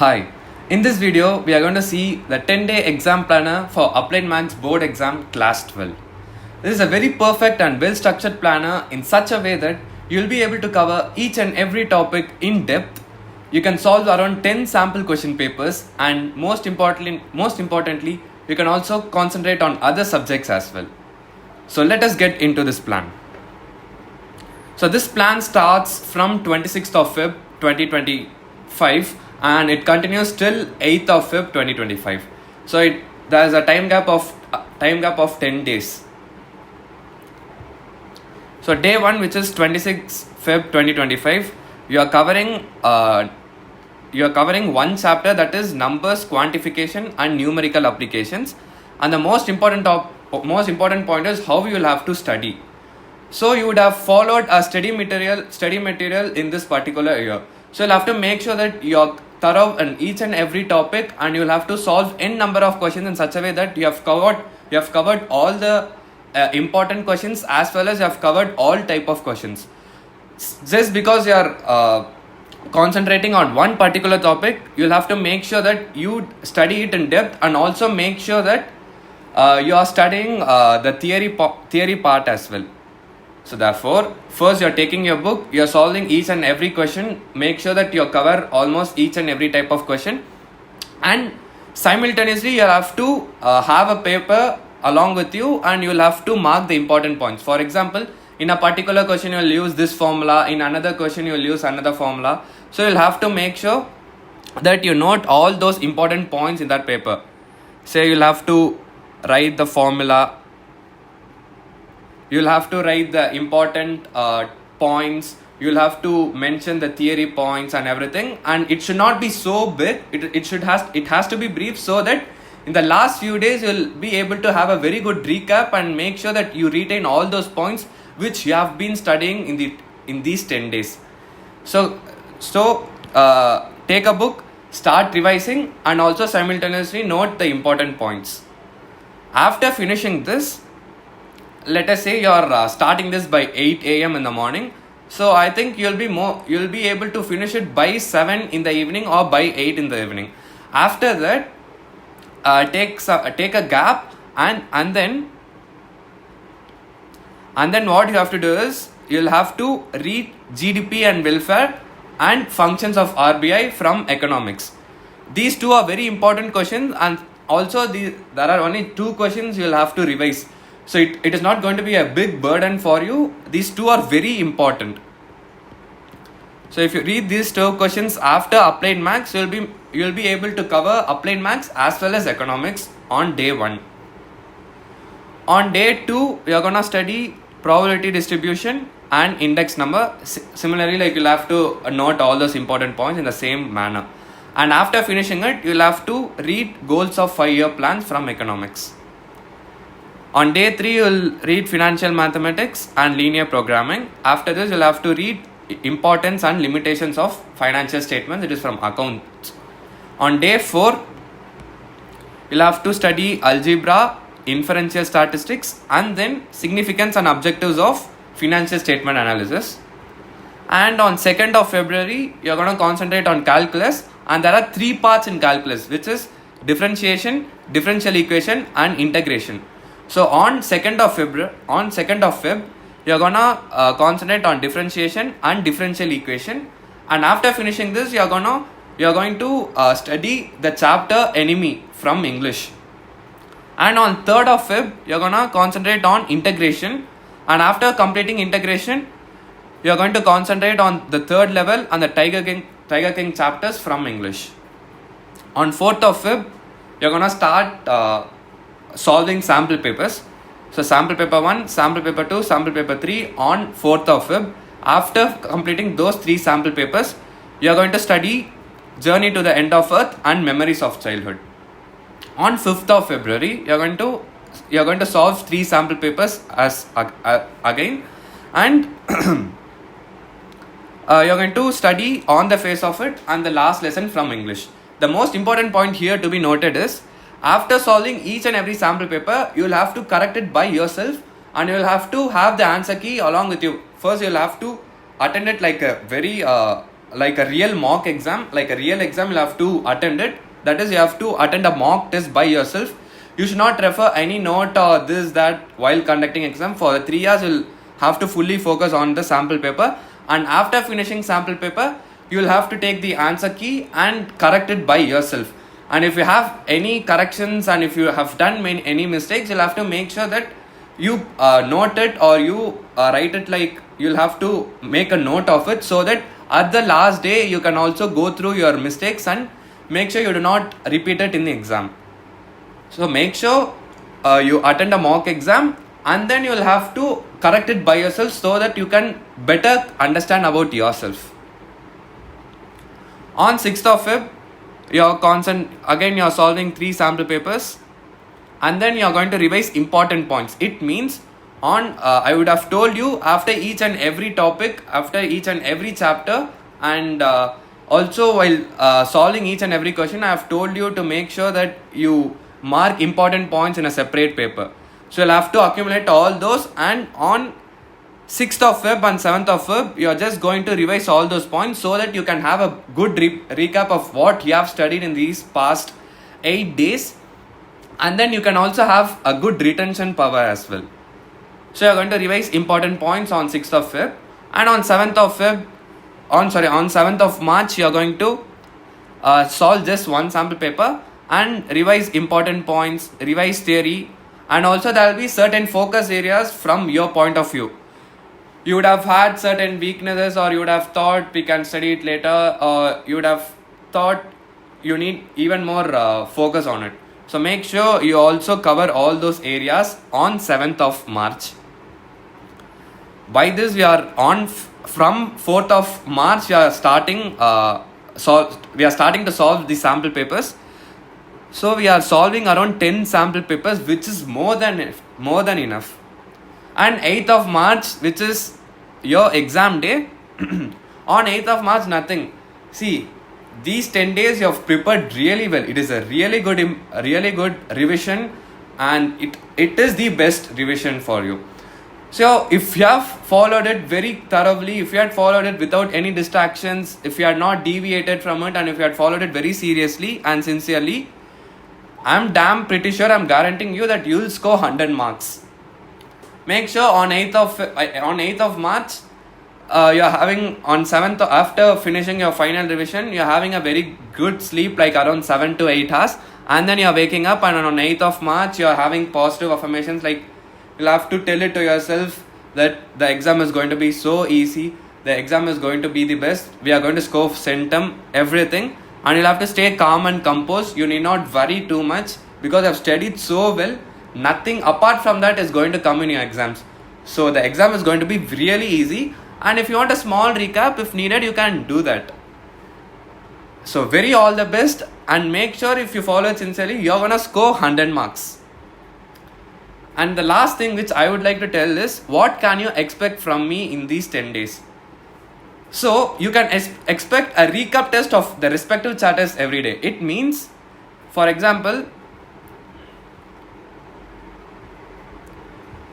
Hi, in this video we are going to see the 10-day exam planner for Applied Maths Board Exam Class 12. This is a very perfect and well structured planner in such a way that you will be able to cover each and every topic in depth. You can solve around 10 sample question papers, and most importantly, you can also concentrate on other subjects as well. So let us get into this plan. So this plan starts from 26th of Feb 2025 and it continues till 8th of Feb 2025. So there is a time gap of 10 days. So day 1, which is 26th Feb 2025, you are covering one chapter, that is numbers, quantification and numerical applications, and the most important point is how you will have to study. So you would have followed a study material in this particular year. So you'll have to make sure that you're thorough in each and every topic, and you'll have to solve n number of questions in such a way that you have covered all the important questions, as well as you have covered all type of questions. Just because you are concentrating on one particular topic, you'll have to make sure that you study it in depth, and also make sure that you are studying the theory part as well. So therefore, first you're taking your book, you're solving each and every question, make sure that you cover almost each and every type of question, and simultaneously you have to have a paper along with you, and you'll have to mark the important points. For example, in a particular question you'll use this formula, in another question you'll use another formula. So you'll have to make sure that you note all those important points in that paper. Say you'll have to write the formula, you'll have to write the important points, you'll have to mention the theory points and everything, and it should not be so big. It has to be brief, so that in the last few days you'll be able to have a very good recap and make sure that you retain all those points which you have been studying in these 10 days. So take a book, start revising, and also simultaneously note the important points. After finishing this, let us say you're starting this by 8 a.m. in the morning. So I think you'll be able to finish it by 7 in the evening or by 8 in the evening. After that, take a gap, and then what you have to do is you'll have to read GDP and welfare and functions of RBI from economics. These two are very important questions, and also there are only 2 questions you'll have to revise. So it is not going to be a big burden for you. These 2 are very important. So if you read these 2 questions after applied maths, you'll be able to cover applied maths as well as economics on day 1. On day 2, you're gonna study probability distribution and index number. Similarly, like you'll have to note all those important points in the same manner. And after finishing it, you'll have to read goals of 5-year plans from economics. On day 3, you'll read financial mathematics and linear programming. After this, you'll have to read importance and limitations of financial statements. It is from accounts. On day 4, you'll have to study algebra, inferential statistics, and then significance and objectives of financial statement analysis. And on 2nd of February, you're going to concentrate on calculus, and there are 3 parts in calculus, which is differentiation, differential equation, and integration. So on 2nd of Feb, you're gonna concentrate on differentiation and differential equation, and after finishing this, you're going to study the chapter enemy from English. And on 3rd of Feb, you're gonna concentrate on integration, and after completing integration, you're going to concentrate on the 3rd level and the Tiger King chapters from English. On 4th of Feb, you're gonna start solving sample papers. So sample paper 1, sample paper 2, sample paper 3 on 4th of Feb. After completing those 3 sample papers, you are going to study Journey to the End of Earth and Memories of Childhood. On 5th of February, you are going to solve 3 sample papers again, and you are going to study on the face of it and the last lesson from English. The most important point here to be noted is, after solving each and every sample paper, you will have to correct it by yourself, and you will have to have the answer key along with you. First, you will have to attend it like a very like a real mock exam, like a real exam, you'll have to attend it. That is, you have to attend a mock test by yourself. You should not refer any note or this, that while conducting exam. For 3 years, you'll have to fully focus on the sample paper. And after finishing sample paper, you'll have to take the answer key and correct it by yourself. And if you have any corrections and if you have done any mistakes, you'll have to make sure that you note it, or you write it, like you'll have to make a note of it, so that at the last day you can also go through your mistakes and make sure you do not repeat it in the exam. So make sure you attend a mock exam, and then you'll have to correct it by yourself so that you can better understand about yourself. On 6th of Feb, you're solving 3 sample papers, and then you're going to revise important points. It means I would have told you after each and every topic, after each and every chapter, and also while solving each and every question, I have told you to make sure that you mark important points in a separate paper. So you'll have to accumulate all those, and on 6th of Feb and 7th of Feb, you're just going to revise all those points so that you can have a good recap of what you have studied in these past 8 days. And then you can also have a good retention power as well. So you're going to revise important points on 6th of Feb, and on 7th of March, you're going to solve just one sample paper and revise important points, revise theory, and also there will be certain focus areas from your point of view. You would have had certain weaknesses, or you would have thought we can study it later, or you would have thought you need even more focus on it. So make sure you also cover all those areas on 7th of March. By this, we are on from 4th of March. We are starting to solve the sample papers. So we are solving around 10 sample papers, which is more than enough. And 8th of March, which is your exam day, on 8th of March, nothing. See, these 10 days you have prepared really well. It is a really good revision, and it is the best revision for you. So if you have followed it very thoroughly, if you had followed it without any distractions, if you had not deviated from it, and if you had followed it very seriously and sincerely, I'm pretty sure, I'm guaranteeing you that you'll score 100 marks. Make sure on 8th of March, you're having on 7th, after finishing your final revision, you're having a very good sleep, like around 7 to 8 hours, and then you're waking up, and on 8th of March, you're having positive affirmations, like you'll have to tell it to yourself that the exam is going to be so easy, the exam is going to be the best, we are going to score centum, everything, and you'll have to stay calm and composed. You need not worry too much, because I've studied so well. Nothing apart from that is going to come in your exams. So the exam is going to be really easy, and if you want a small recap, if needed, you can do that. So very all the best, and make sure if you follow it sincerely, you're gonna score 100 marks. And the last thing which I would like to tell is, what can you expect from me in these 10 days? So you can expect a recap test of the respective chapters every day. It means, for example,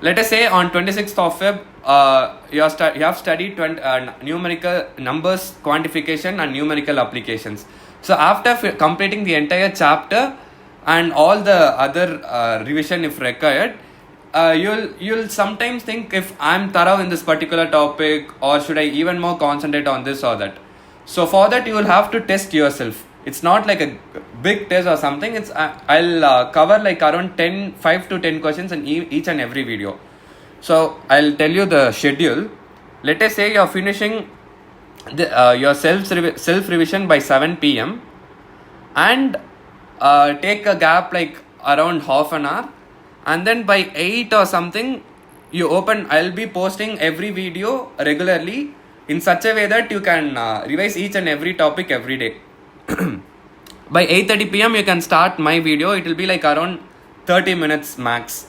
let us say on 26th of Feb, you have studied numerical numbers, quantification, and numerical applications. So after completing the entire chapter and all the other revision if required, you'll sometimes think, if I'm thorough in this particular topic, or should I even more concentrate on this or that. So for that, you will have to test yourself. It's not like a big test or something. I'll cover like around 5 to 10 questions in each and every video. So I'll tell you the schedule. Let us say you're finishing your self revision by 7 p.m. and take a gap like around half an hour, and then by 8 or something you open. I'll be posting every video regularly in such a way that you can revise each and every topic every day. By 8:30 p.m. you can start my video. It will be like around 30 minutes max.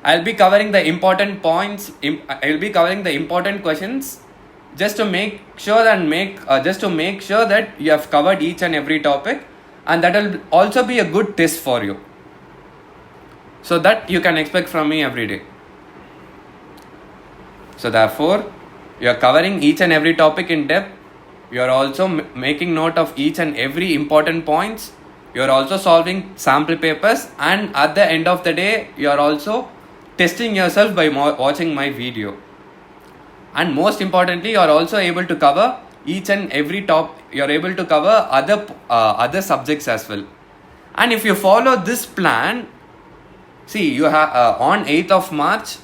I'll be covering the important points. I'll be covering the important questions, just to make sure that you have covered each and every topic, and that will also be a good test for you. So that you can expect from me every day. So therefore, you are covering each and every topic in depth. You are also making note of each and every important points. You are also solving sample papers, and at the end of the day, you are also testing yourself by watching my video. And most importantly, you are also able to cover each and every you are able to cover other subjects as well. And if you follow this plan, see, you have on 8th of March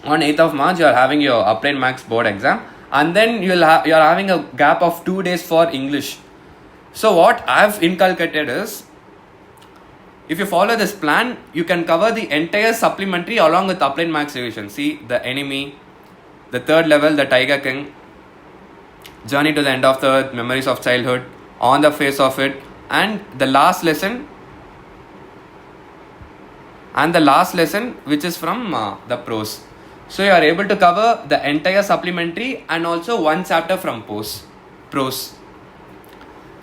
you are having your applied maths board exam, and then you are having a gap of 2 days for English. So what I've inculcated is, if you follow this plan, you can cover the entire supplementary along with applied maths revision. See, the enemy, the third level, the Tiger King, journey to the end of the earth, memories of childhood, on the face of it, and the last lesson which is from the prose. So you are able to cover the entire supplementary and also one chapter from prose.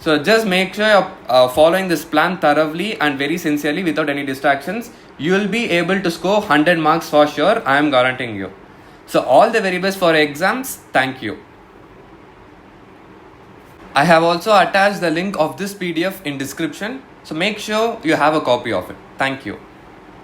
So just make sure you're following this plan thoroughly and very sincerely without any distractions. You will be able to score 100 marks for sure. I am guaranteeing you. So all the very best for exams. Thank you. I have also attached the link of this PDF in description. So make sure you have a copy of it. Thank you.